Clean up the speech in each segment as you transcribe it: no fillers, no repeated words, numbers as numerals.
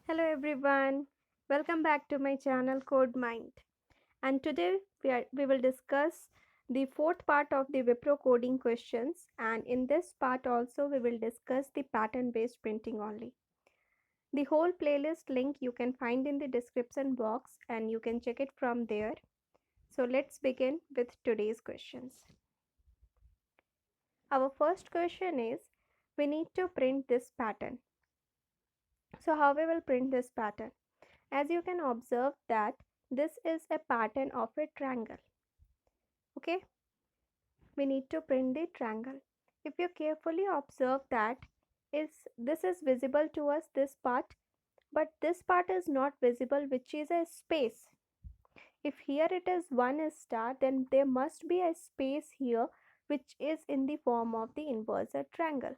Hello everyone, welcome back to my channel Code Mind. And today we will discuss the fourth part of the Wipro coding questions, and in this part also we will discuss the pattern based printing only. The whole playlist link you can find in the description box and you can check it from there. So let's begin with today's questions. Our first question is, we need to print this pattern. So how we will print this pattern? As you can observe that this is a pattern of a triangle. Okay, we need to print the triangle. If you carefully observe that this is visible to us, this part, but this part is not visible, which is a space. If here it is one star, then there must be a space here which is in the form of the inverted triangle,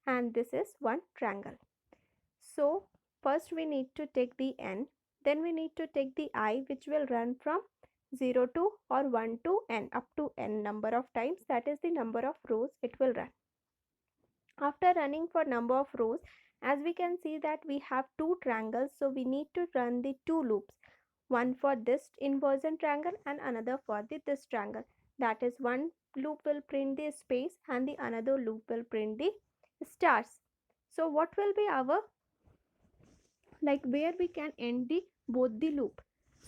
and this is one triangle. So first we need to take the n, then we need to take the I, which will run from 0 to or 1 to n, up to n number of times, that is the number of rows it will run. After running for number of rows, as we can see that we have two triangles, so we need to run the two loops, one for this inversion triangle and another for this triangle. That is, one loop will print the space and the another loop will print the stars. So what will be our, like, where we can end the both the loop?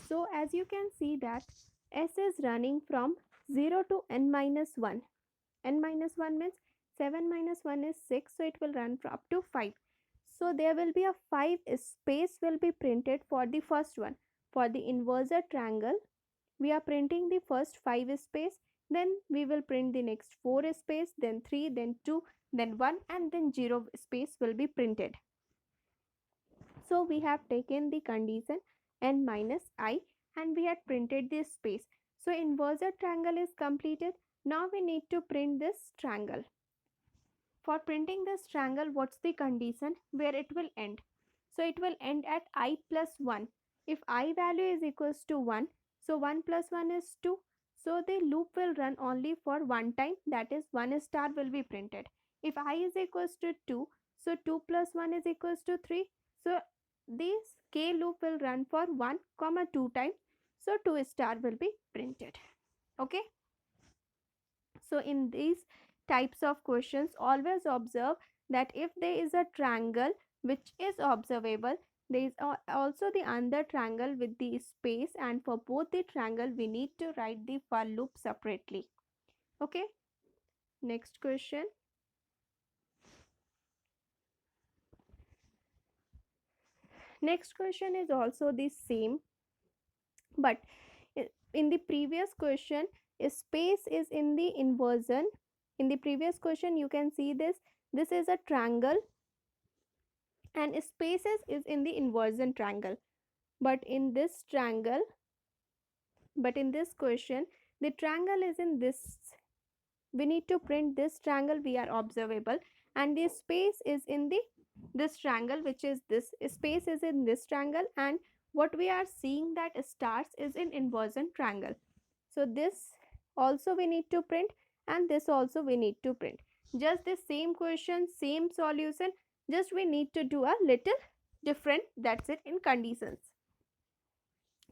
So as you can see that s is running from 0 to n minus 1. N minus 1 means 7 minus 1 is 6, so it will run for up to 5. So there will be a 5 space will be printed for the first one. For the inverted triangle, we are printing the first 5 space, then we will print the next 4 space, then 3, then 2, then 1, and then 0 space will be printed. So we have taken the condition n minus I and we had printed this space. So inverted triangle is completed. Now we need to print this triangle. For printing this triangle, what's the condition where it will end? So it will end at I plus 1. If I value is equals to 1, so 1 plus 1 is 2. So the loop will run only for one time, that is 1 star will be printed. If I is equals to 2, so 2 plus 1 is equals to 3. So this k loop will run for 1 comma 2 times, so 2 star will be printed. Okay, so in these types of questions, always observe that if there is a triangle which is observable, there is also the other triangle with the space, and for both the triangle we need to write the for loop separately. Okay, next question. Next question is also the same, but in the previous question, space is in the inversion. In the previous question you can see this is a triangle and spaces is in the inversion triangle, but in this triangle, but in this question the triangle is in this. We need to print this triangle, we are observable, and the space is in the this triangle, which is this space is in this triangle, and what we are seeing that stars is in inversion triangle. So this also we need to print, and this also we need to print. Just the same question, same solution, just we need to do a little different, that's it, in conditions.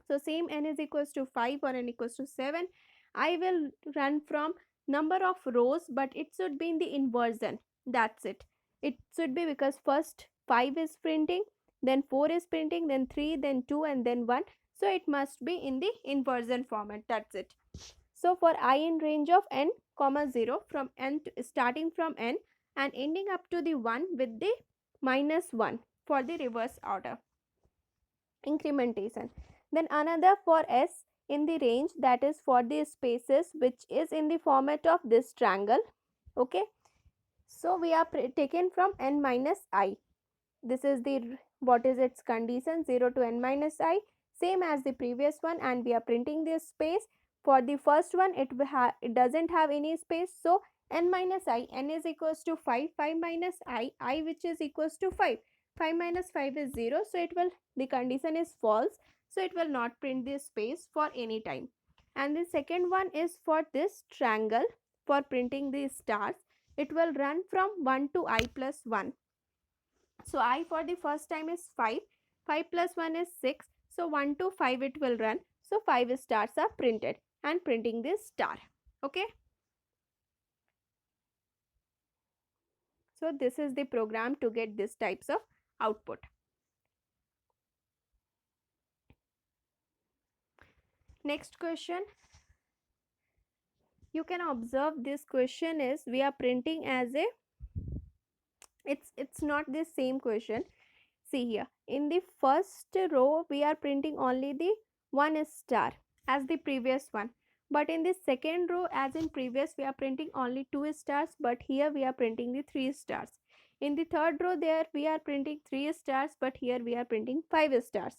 So same n is equals to 5 or n equals to 7. I will run from number of rows, but it should be in the inversion. That's it. It should be, because first 5 is printing, then 4 is printing, then 3, then 2, and then 1. So it must be in the inversion format. That's it. So for I in range of n comma 0, from n to, starting from n and ending up to the 1 with the minus 1 for the reverse order incrementation. Then another for s in the range, that is for the spaces which is in the format of this triangle. Okay, so we are taken from n minus I. This is the, what is its condition, 0 to n minus I, same as the previous one, and we are printing this space. For the first one it doesn't have any space, so n minus I, n is equals to 5, 5 minus I which is equals to 5. 5 minus 5 is 0, so it will, the condition is false, so it will not print this space for any time. And the second one is for this triangle, for printing these stars, it will run from 1 to I plus 1. So I for the first time is 5, 5 plus 1 is 6. So 1 to 5 it will run. So 5 stars are printed and printing this star. Okay. So this is the program to get this types of output. Next question. You can observe this question is we are printing as a, it's not the same question. See here, in the first row we are printing only the one star as the previous one, but in the second row as in previous we are printing only 2 stars, but here we are printing the 3 stars. In the third row there we are printing 3 stars, but here we are printing 5 stars.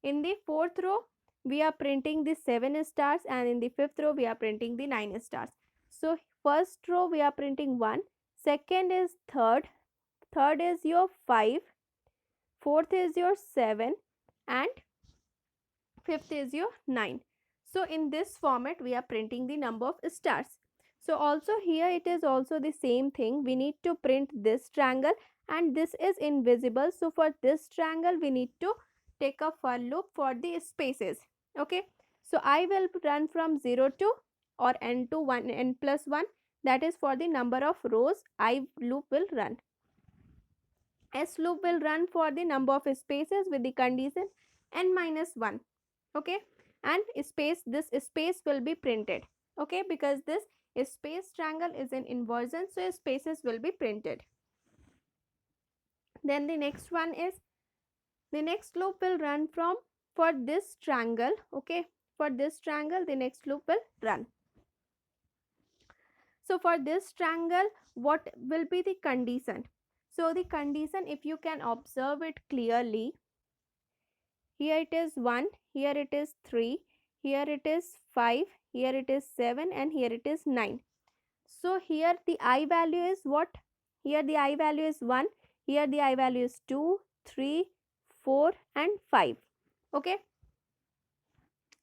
In the fourth row we are printing the 7 stars, and in the fifth row we are printing the 9 stars. So first row we are printing 1, second is third is your 5, fourth is your 7, and fifth is your 9. So in this format we are printing the number of stars. So also here it is also the same thing. We need to print this triangle and this is invisible. So for this triangle we need to take a for loop for the spaces. Okay. So I will run from 0 to or n to 1 n plus 1, that is for the number of rows I loop will run. S loop will run for the number of spaces with the condition n minus 1. Okay, and this space will be printed. Okay, because this space triangle is in inversion, so spaces will be printed. Then the next one is, the next loop will run from for this triangle. Okay, for this triangle the next loop will run. So for this triangle what will be the condition? So the condition, if you can observe it clearly, here it is 1, here it is 3, here it is 5, here it is 7, and here it is 9. So here the I value is what? Here the I value is 1, here the I value is 2, 3, 4 and 5. Okay.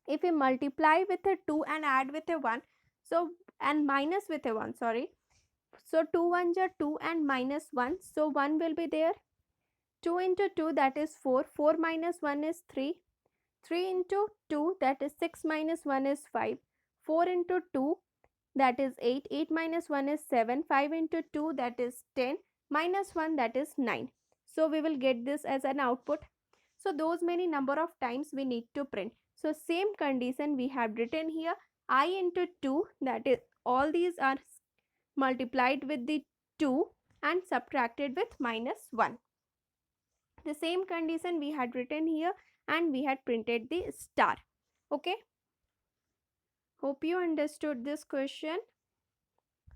If we multiply with a 2 and add with a 1, so and minus with a 1, sorry. So 2 1s are 2 and minus 1, so 1 will be there. 2 into 2, that is 4, 4 minus 1 is 3, 3 into 2, that is 6 minus 1 is 5, 4 into 2, that is 8, 8 minus 1 is 7, 5 into 2, that is 10, minus 1, that is 9. So we will get this as an output. So those many number of times we need to print. So same condition we have written here, I into 2, that is all these are multiplied with the 2 and subtracted with minus 1. The same condition we had written here and we had printed the star. Okay. Hope you understood this question.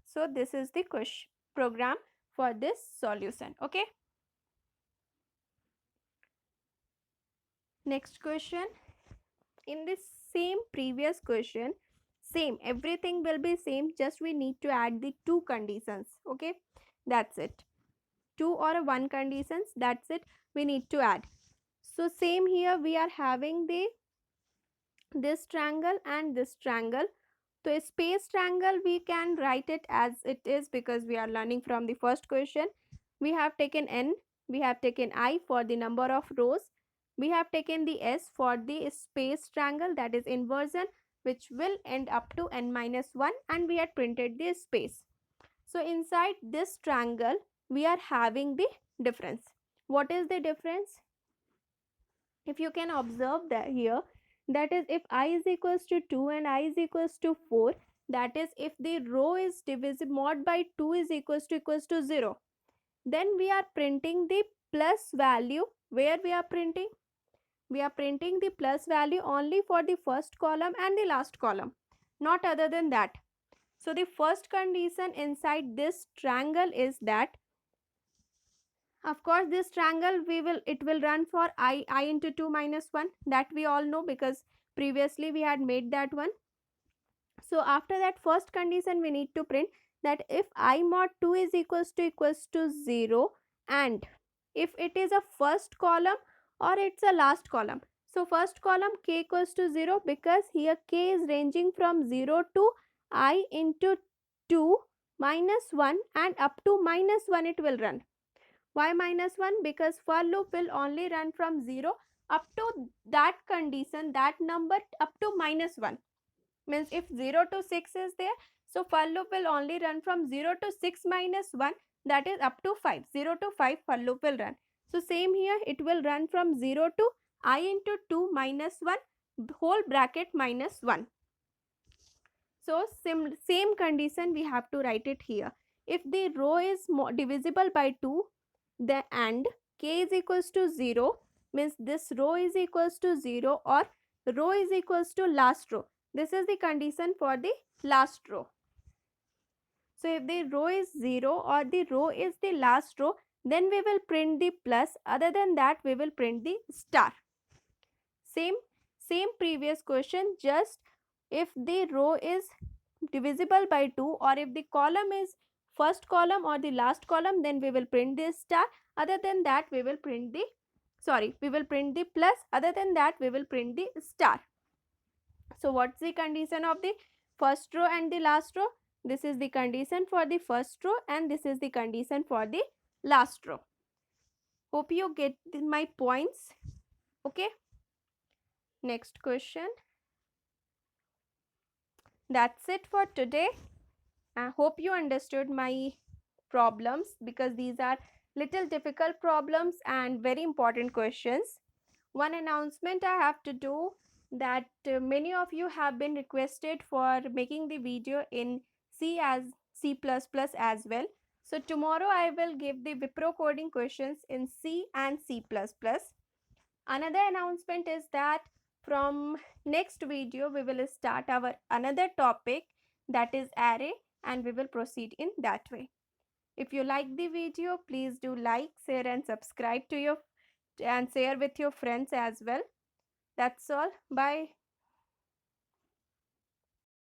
So this is the question program for this solution. Okay. Next question. In this same previous question, same, everything will be same, just we need to add the two conditions. Okay. That's it. Two or one conditions, that's it, we need to add. So same here we are having the this triangle and this triangle. So a space triangle we can write it as it is because we are learning from the first question. We have taken n, we have taken I for the number of rows, we have taken the s for the space triangle, that is inversion, which will end up to n minus 1, and we had printed the space. So inside this triangle we are having the difference. What is the difference? If you can observe that here, that is if I is equals to 2 and I is equals to 4, that is if the row is divisible, mod by 2 is equals to 0, then we are printing the plus value. Where we are printing? We are printing the plus value only for the first column and the last column, not other than that. So the first condition inside this triangle is that, of course, this triangle it will run for I into 2 minus 1, that we all know because previously we had made that one. So after that first condition we need to print that if I mod 2 is equals to 0, and if it is a first column or it's a last column. So first column k equals to 0 because here k is ranging from 0 to I into 2 minus 1 and up to minus 1 it will run. Why minus 1? Because for loop will only run from 0 up to that condition, that number up to minus 1. Means if 0 to 6 is there, so for loop will only run from 0 to 6 minus 1, that is up to 5. 0 to 5 for loop will run. So same here, it will run from 0 to I into 2 minus 1 whole bracket minus 1. So same condition we have to write it here. If the row is divisible by 2, the and k is equals to 0, means this row is equals to 0 or row is equals to last row. This is the condition for the last row. So if the row is 0 or the row is the last row, then we will print the plus. Other than that, we will print the star. Same previous question, just if the row is divisible by 2 or if the column is first column or the last column, then we will print the star. Other than that, we will print the plus. Other than that, we will print the star. So what's the condition of the first row and the last row? This is the condition for the first row and this is the condition for the last row. Hope you get my points. Okay. Next question. That's it for today. I hope you understood my problems, because these are little difficult problems and very important questions. One announcement I have to do, that many of you have been requested for making the video in C as well. So tomorrow I will give the Wipro coding questions in C and C++. Another announcement is that from next video we will start our another topic, that is array, and we will proceed in that way. If you like the video, please do like, share and subscribe to your and share with your friends as well. That's all. Bye.